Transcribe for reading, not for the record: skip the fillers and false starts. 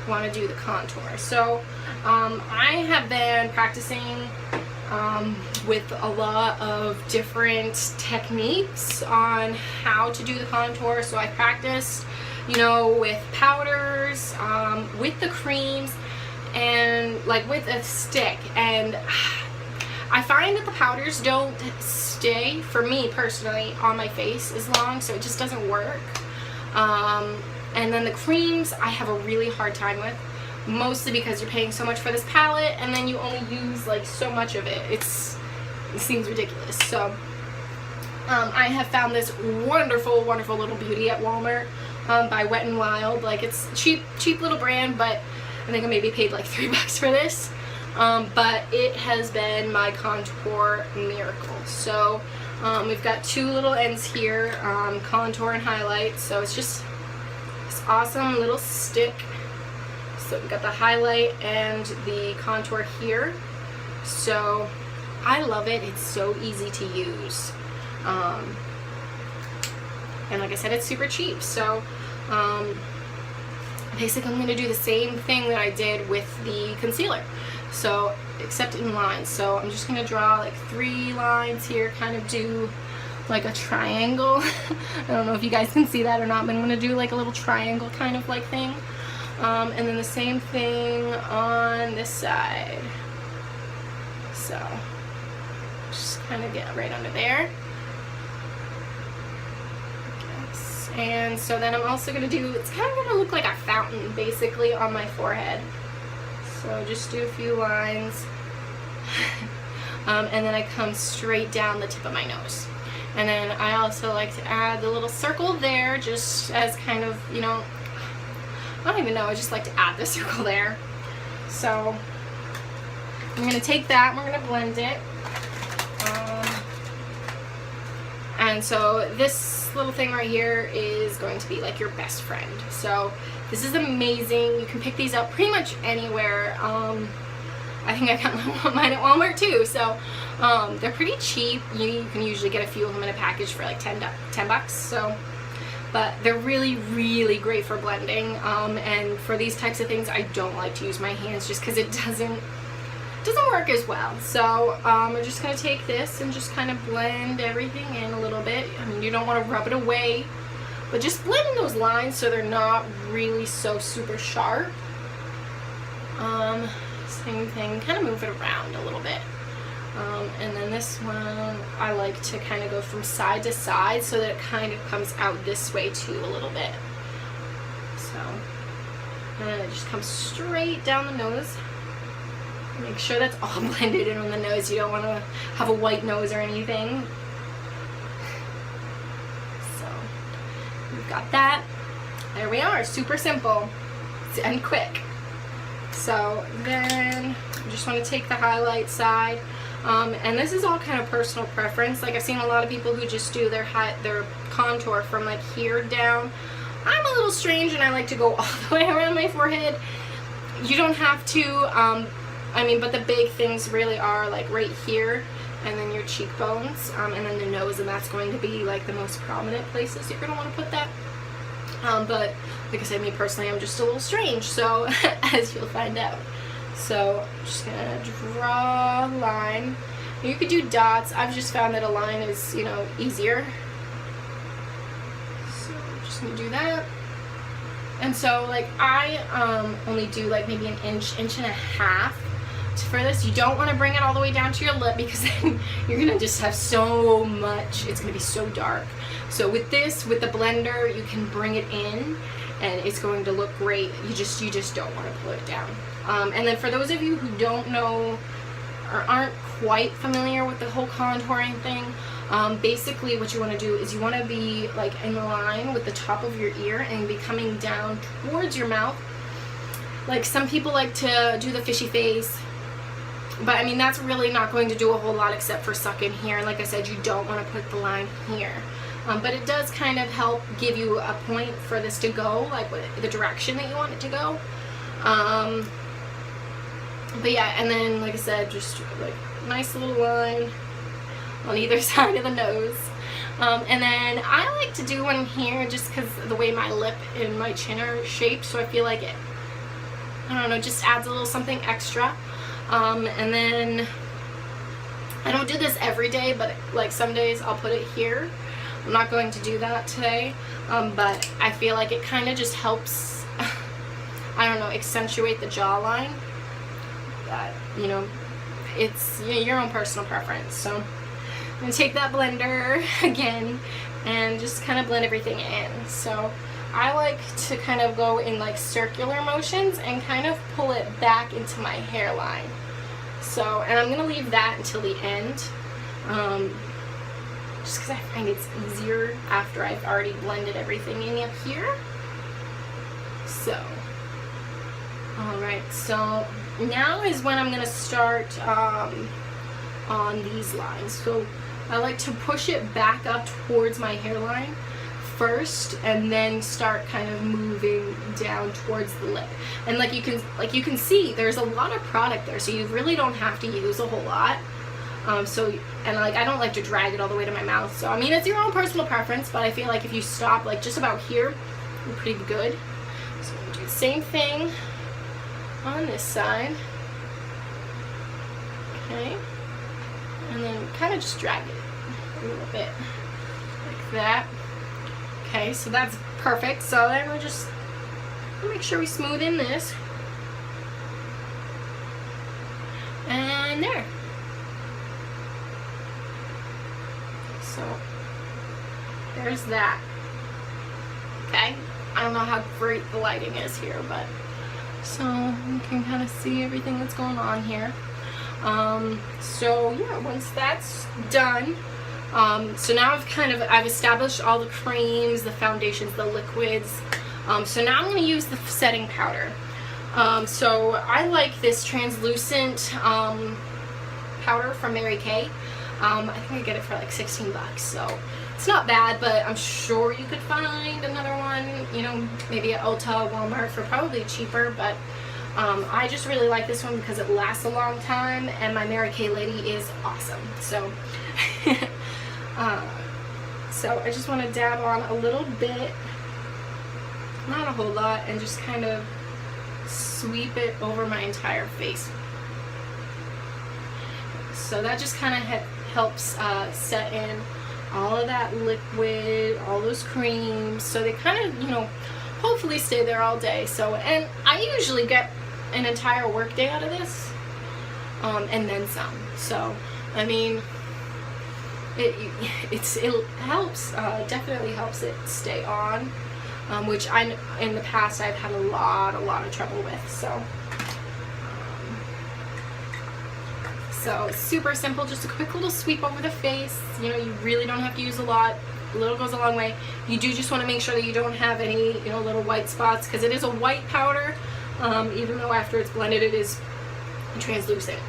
want to do the contour. So I have been practicing with a lot of different techniques on how to do the contour. So I practiced, you know, with powders, with the creams, and like with a stick. And I find that the powders don't stay, for me personally, on my face as long, so it just doesn't work. And then the creams I have a really hard time with, mostly because you're paying so much for this palette and then you only use like so much of it. It seems ridiculous. So I have found this wonderful little beauty at Walmart by Wet n Wild. Like, it's cheap little brand, but I think I maybe paid like $3 for this. But it has been my contour miracle. So we've got two little ends here, contour and highlight. So it's just this awesome little stick. So we've got the highlight and the contour here. So I love it. It's so easy to use. And like I said, it's super cheap. So basically I'm going to do the same thing that I did with the concealer. So, except in lines. So I'm just going to draw like 3 lines here, kind of do like a triangle. I don't know if you guys can see that or not, but I'm going to do like a little triangle kind of like thing. And then the same thing on this side. So, just kind of get right under there. Yes. And so then I'm also going to do, it's kind of going to look like a fountain basically on my forehead. So just do a few lines. And then I come straight down the tip of my nose. And then I also like to add the little circle there, just as kind of, you know, I don't even know, I just like to add the circle there. So I'm going to take that and we're going to blend it. And so this little thing right here is going to be like your best friend. So this is amazing. You can pick these up pretty much anywhere. I think I got mine at Walmart too. So they're pretty cheap. You can usually get a few of them in a package for like $10. So, but they're really great for blending. And for these types of things, I don't like to use my hands just because it doesn't work as well. So we're just going to take this and just kind of blend everything in a little bit. I mean, you don't want to rub it away, but just blend those lines so they're not really so super sharp. Same thing, kind of move it around a little bit. And then this one, I like to kind of go from side to side so that it kind of comes out this way too a little bit. So, and then it just comes straight down the nose. Make sure that's all blended in on the nose. You don't want to have a white nose or anything. So, we've got that. There we are. Super simple and quick. So then I just want to take the highlight side. And this is all kind of personal preference. Like, I've seen a lot of people who just do their contour from like here down. I'm a little strange and I like to go all the way around my forehead. You don't have to. I mean, but the big things really are like right here and then your cheekbones, and then the nose, and that's going to be like the most prominent places you're going to want to put that. But like I said, me personally, I'm just a little strange, so as you'll find out. So I'm just going to draw a line. You could do dots. I've just found that a line is, you know, easier. So I'm just going to do that. And so like I only do like maybe an inch and a half for this. You don't want to bring it all the way down to your lip because then you're gonna just have so much, it's gonna be so dark. So with this, with the blender, you can bring it in and it's going to look great. You just don't want to pull it down. And then for those of you who don't know or aren't quite familiar with the whole contouring thing, basically what you want to do is you want to be like in line with the top of your ear and be coming down towards your mouth. Like, some people like to do the fishy face, but I mean, that's really not going to do a whole lot except for suck in here. And like I said, you don't want to put the line here. But it does kind of help give you a point for this to go, like the direction that you want it to go. But yeah, and then like I said, just like nice little line on either side of the nose. And then I like to do one here just because the way my lip and my chin are shaped, so I feel like I don't know, just adds a little something extra. And then I don't do this every day, but like some days I'll put it here. I'm not going to do that today, but I feel like it kind of just helps, I don't know, accentuate the jawline. But, you know, it's your own personal preference. So I'm going to take that blender again and just kind of blend everything in. So I like to kind of go in like circular motions and kind of pull it back into my hairline. So, and I'm going to leave that until the end, just because I find it's easier after I've already blended everything in up here. So, alright, so now is when I'm going to start on these lines. So I like to push it back up towards my hairline first, and then start kind of moving down towards the lip. And like you can see, there's a lot of product there, so you really don't have to use a whole lot. And like I don't like to drag it all the way to my mouth. So I mean, it's your own personal preference, but I feel like if you stop like just about here, you're pretty good. So I'm gonna do the same thing on this side. Okay, and then kind of just drag it a little bit like that. Okay, so that's perfect. So then we'll just make sure we smooth in this. And there. So there's that. Okay, I don't know how great the lighting is here, but so you can kind of see everything that's going on here. So yeah, once that's done, so now I've established all the creams, the foundations, the liquids. So now I'm going to use the setting powder. So I like this translucent powder from Mary Kay. I think I get it for like 16 bucks, so it's not bad, but I'm sure you could find another one, you know, maybe at Ulta, Walmart for probably cheaper, but I just really like this one because it lasts a long time, and my Mary Kay lady is awesome. So so I just want to dab on a little bit, not a whole lot, and just kind of sweep it over my entire face. So that just kind of helps set in all of that liquid, all those creams, so they kind of, you know, hopefully stay there all day. So, and I usually get an entire work day out of this, and then some. So, I mean, it helps, definitely helps it stay on, which in the past I've had a lot of trouble with. So it's super simple, just a quick little sweep over the face. You know, you really don't have to use a lot. A little goes a long way. You do just want to make sure that you don't have any, you know, little white spots, because it is a white powder, even though after it's blended it is translucent.